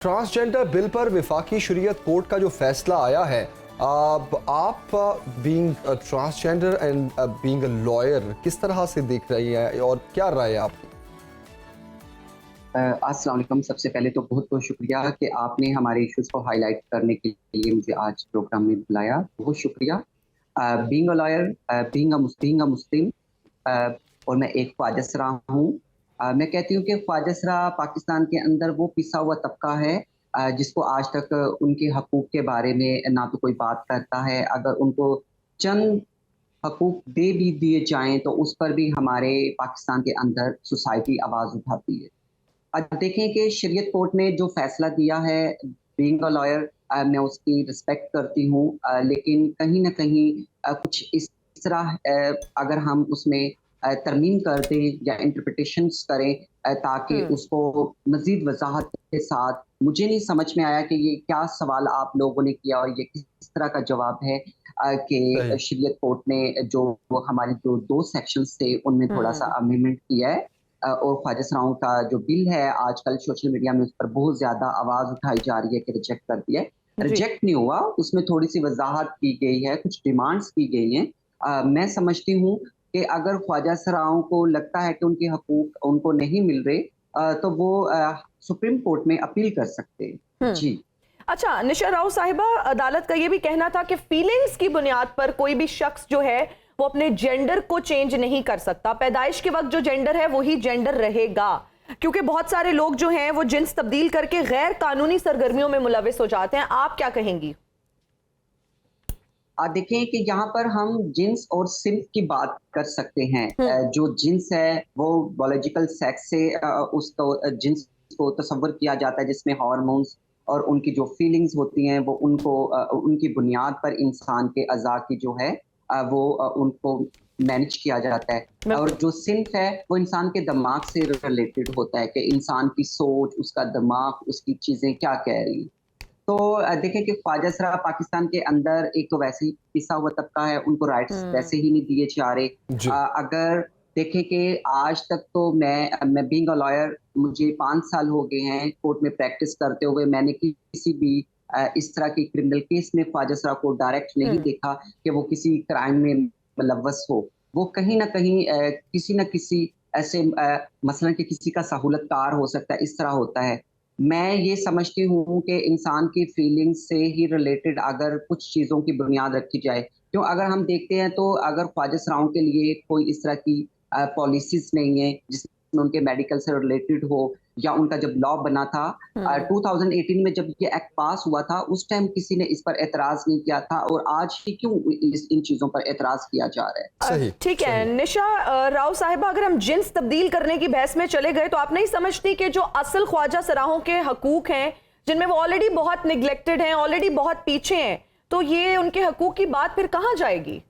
Transgender bill पर वफाकी शरीयत कोर्ट का जो फैसला आया है, आप being transgender and being a lawyer किस तरह से देख रही हैं और क्या राय है आपकी? अस्सलाम वालेकुम। सबसे पहले तो बहुत बहुत शुक्रिया कि आपने हमारे इश्यूज़ को हाईलाइट करने के लिए मुझे आज प्रोग्राम में बुलाया, बहुत शुक्रिया। Being a lawyer, being a Muslim, और मैं एक ख्वाजा सरा हूँ। मैं कहती हूँ कि ख्वाजा सरा पाकिस्तान के अंदर वो पिसा हुआ तबका है जिसको आज तक उनके हकूक़ के बारे में ना तो कोई बात करता है। अगर उनको चंद हकूक़ दे भी दिए जाएँ तो उस पर भी हमारे पाकिस्तान के अंदर सोसाइटी आवाज़ उठाती है। अब देखें कि शरीयत कोर्ट ने जो फैसला दिया है, बीइंग अ लॉयर मैं उसकी रिस्पेक्ट करती हूँ, लेकिन कहीं न कहीं कुछ इस तरह अगर हम उसमें तरमीम कर दें या इंटरप्रिटेशंस करें ताकि उसको मज़ीद वज़ाहत के साथ, मुझे नहीं समझ में आया कि ये क्या सवाल आप लोगों ने किया और ये किस तरह का जवाब है कि सही। शरीयत कोर्ट ने जो हमारे जो 2 सेक्शंस थे उनमें थोड़ा-सा अमेंडमेंट किया है। और ख्वाजा सराओं का जो बिल है आजकल सोशल मीडिया में उस पर बहुत ज़्यादा आवाज़ उठाई जा रही है कि रिजेक्ट कर दिया है। जी। रिजेक्ट नहीं हुआ, उसमें थोड़ी-सी वज़ाहत की गई है, कुछ डिमांड्स की गई हैं। मैं समझती हूँ कि अगर ख्वाजा सराओं को लगता है कि उनके हकूक़ उनको नहीं मिल रहे तो वो सुप्रीम कोर्ट में अपील कर सकते हैं। जी। अच्छा, निशा राव साहिबा, अदालत का ये भी कहना था कि फीलिंग्स की बुनियाद पर कोई भी शख्स जो है वो अपने जेंडर को चेंज नहीं कर सकता। पैदाइश के वक्त जो जेंडर है वही जेंडर रहेगा, क्योंकि बहुत सारे लोग जो हैं वो जिन्स तब्दील करके गैर कानूनी सरगर्मियों में मुलविस हो जाते हैं। आप क्या कहेंगी? देखें कि यहाँ पर हम जिन्स और सिंफ की बात कर सकते हैं। जो जिन्स है वो बायोलॉजिकल सेक्स से उसको जिन्स को तस्वर किया जाता है जिसमें हार्मोन्स और उनकी जो फीलिंग्स होती हैं वो उनको उनकी बुनियाद पर इंसान के अज़ा की जो है वो उनको मैनेज किया जाता है। और जो सिंफ है वो इंसान के दिमाग से रिलेटेड होता है कि इंसान की सोच, उसका दिमाग, उसकी चीज़ें क्या कह रही हैं। तो देखें कि ख्वाजा सरा पाकिस्तान के अंदर एक तो वैसे ही पिसा हुआ तबका है, उनको राइट्स वैसे ही नहीं दिए जा रहे। जी। अगर देखें कि आज तक तो मैं बीइंग अ लॉयर मुझे 5 साल हो गए हैं कोर्ट में प्रैक्टिस करते हुए, मैंने किसी भी इस तरह की क्रिमिनल केस में ख्वाजा सरा को डायरेक्ट नहीं देखा कि वो किसी क्राइम में मुलव्वस हो। वो कहीं न कहीं किसी न किसी ऐसे मसलन कि किसी का सहूलतकार हो सकता है, इस तरह होता है। मैं ये समझती हूँ कि इंसान की फीलिंग्स से ही रिलेटेड अगर कुछ चीज़ों की बुनियाद रखी जाए, क्यों अगर हम देखते हैं तो अगर ख्वाजा सराओं के लिए कोई इस तरह की पॉलिसीज़ नहीं है, जिसमें उनके मेडिकल से रिलेटेड हो या उनका जब लॉ बना था 2018 में जब ये एक्ट पास हुआ था, उस टाइम किसी ने इस पर एतराज़ नहीं किया था और आज ही क्यों इन चीज़ों पर एतराज़ किया जा रहा है? सही। ठीक है सही। निशा राव साहिबा, अगर हम जिन्स तब्दील करने की बहस में चले गए तो आप नहीं समझती कि जो असल ख्वाजा सराहों के हकूक हैं जिनमें वो ऑलरेडी बहुत निगलेक्टेड हैं, ऑलरेडी बहुत पीछे हैं, तो ये उनके हकूक की बात फिर कहाँ जाएगी?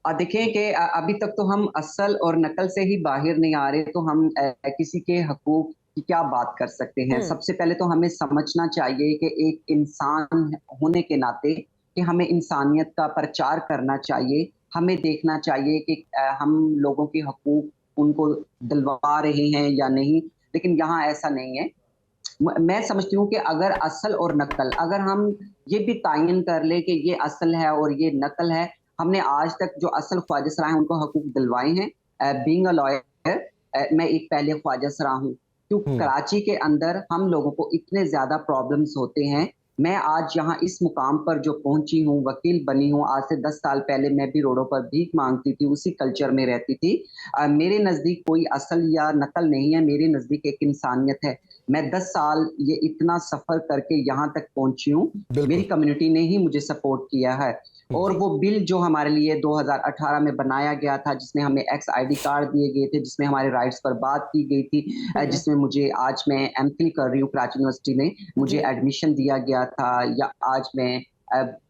देखें कि अभी तक तो हम असल और नकल से ही बाहर नहीं आ रहे, तो हम किसी के हकूक की क्या बात कर सकते हैं। सबसे पहले तो हमें समझना चाहिए कि एक इंसान होने के नाते कि हमें इंसानियत का प्रचार करना चाहिए। हमें देखना चाहिए कि हम लोगों के हकूक उनको दिलवा रहे हैं या नहीं, लेकिन यहाँ ऐसा नहीं है। मैं समझती हूँ कि अगर असल और नकल अगर हम ये भी तायन कर ले कि ये असल है और ये नकल है, हमने आज तक जो असल ख्वाजा सरा हैं उनको हकूक दिलवाए हैं। बीइंग अ लॉयर मैं एक पहले ख्वाजा सरा हूँ। क्यों कराची के अंदर हम लोगों को इतने ज़्यादा प्रॉब्लम्स होते हैं। मैं आज यहाँ इस मुकाम पर जो पहुँची हूँ, वकील बनी हूँ, आज से 10 साल पहले मैं भी रोडों पर भीख माँगती थी, उसी कल्चर में रहती थी। मेरे नज़दीक कोई असल या नकल नहीं है, मेरे नज़दीक एक इंसानियत है। मैं 10 साल ये इतना सफ़र करके यहाँ तक पहुँची हूँ, मेरी बिल्कुल। कम्युनिटी ने ही मुझे सपोर्ट किया है। और वो बिल जो हमारे लिए 2018 में बनाया गया था, जिसमें हमें एक्स आईडी कार्ड दिए गए थे, जिसमें हमारे राइट्स पर बात की गई थी, जिसमें मुझे आज मैं एमफिल कर रही हूँ कराची यूनिवर्सिटी में, मुझे एडमिशन दिया गया था, या आज मैं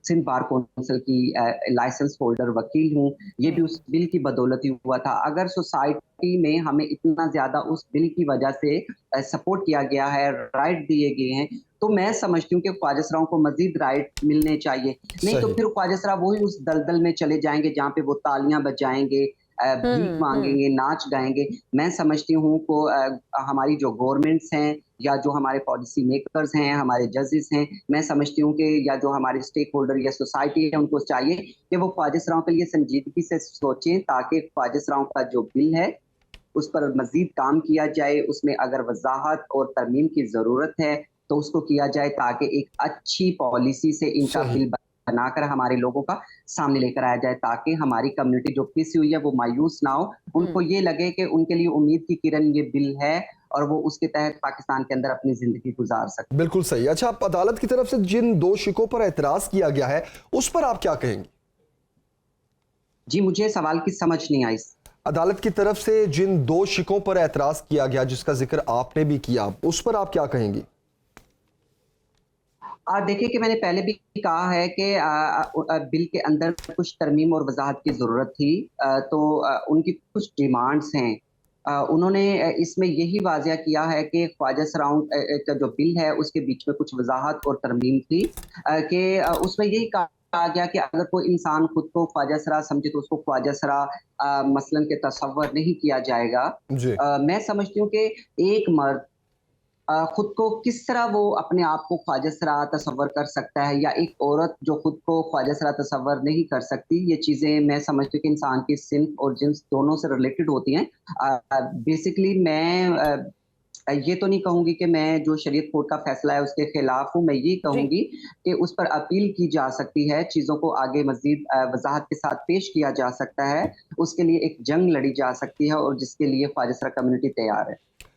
सिंध बार कौंसिल की लाइसेंस होल्डर वकील हूँ, ये भी उस बिल की बदौलत ही हुआ था। अगर सोसाइटी में हमें इतना ज़्यादा उस बिल की वजह से सपोर्ट किया गया है, राइट दिए गए हैं, तो मैं समझती हूँ कि ख्वाजा सराओं को मज़ीद राइट मिलने चाहिए। नहीं तो सही। फिर ख्वाजा सरा वही उस दलदल में चले जाएँगे जहाँ पे वो तालियाँ बजाएँगे, भीख मांगेंगे, नाच गाएंगे। मैं समझती हूँ को हमारी जो गवर्नमेंट्स हैं या जो हमारे पॉलिसी मेकर्स हैं, हमारे जजेस हैं, मैं समझती हूँ कि या जो हमारे स्टेक होल्डर या सोसाइटी है, उनको चाहिए कि वो ख्वाजा सराओं के लिए संजीदगी से सोचें, ताकि ख्वाजा सराओं का जो बिल है उस पर मजीद काम किया जाए। उसमें अगर वजाहत और तरमीम की जरूरत है तो उसको किया जाए, ताकि एक अच्छी पॉलिसी से इनका सही। बिल बनाकर हमारे लोगों का सामने लेकर आया जाए, ताकि हमारी कम्युनिटी जो पिसी हुई है वो मायूस ना हो। उनको ये लगे कि उनके लिए उम्मीद की किरण ये बिल है और वो उसके तहत पाकिस्तान के अंदर अपनी जिंदगी गुजार सकते। बिल्कुल सही। अच्छा, आप अदालत की तरफ से जिन 2 शिकों पर एतराज किया गया है उस पर आप क्या कहेंगे? जी, मुझे सवाल की समझ नहीं आई। अदालत की तरफ से जिन 2 शिकों पर एतराज किया गया, जिसका जिक्र आपने भी किया, उस पर आप क्या कहेंगी? देखिए कि मैंने पहले भी कहा है कि बिल के अंदर कुछ तरमीम और वजाहत की ज़रूरत थी। तो उनकी कुछ डिमांड्स हैं। उन्होंने इसमें यही वाज़िया किया है कि ख्वाजा सराओं का जो बिल है उसके बीच में कुछ वजाहत और तरमीम थी, कि उसमें यही कहा गया कि अगर कोई इंसान खुद को ख्वाजा सरा समझे तो उसको ख्वाजा सरा मसलन के तसव्वुर नहीं किया जाएगा। जी। मैं समझती हूँ कि एक मर्द खुद को किस तरह वो अपने आप को ख्वाजा सरा तसव्वुर कर सकता है, या एक औरत जो खुद को ख्वाजा सरा तसव्वुर नहीं कर सकती। ये चीज़ें मैं समझती हूँ कि इंसान की सिंफ और जिन्स दोनों से रिलेटेड होती हैं। बेसिकली मैं ये तो नहीं कहूँगी कि मैं जो शरीयत कोर्ट का फैसला है उसके खिलाफ हूँ। मैं ये जी। कहूँगी कि उस पर अपील की जा सकती है, चीज़ों को आगे मज़ीद वज़ाहत के साथ पेश किया जा सकता है। उसके लिए एक जंग लड़ी जा सकती है और जिसके लिए ख्वाजा सरा कम्युनिटी तैयार है।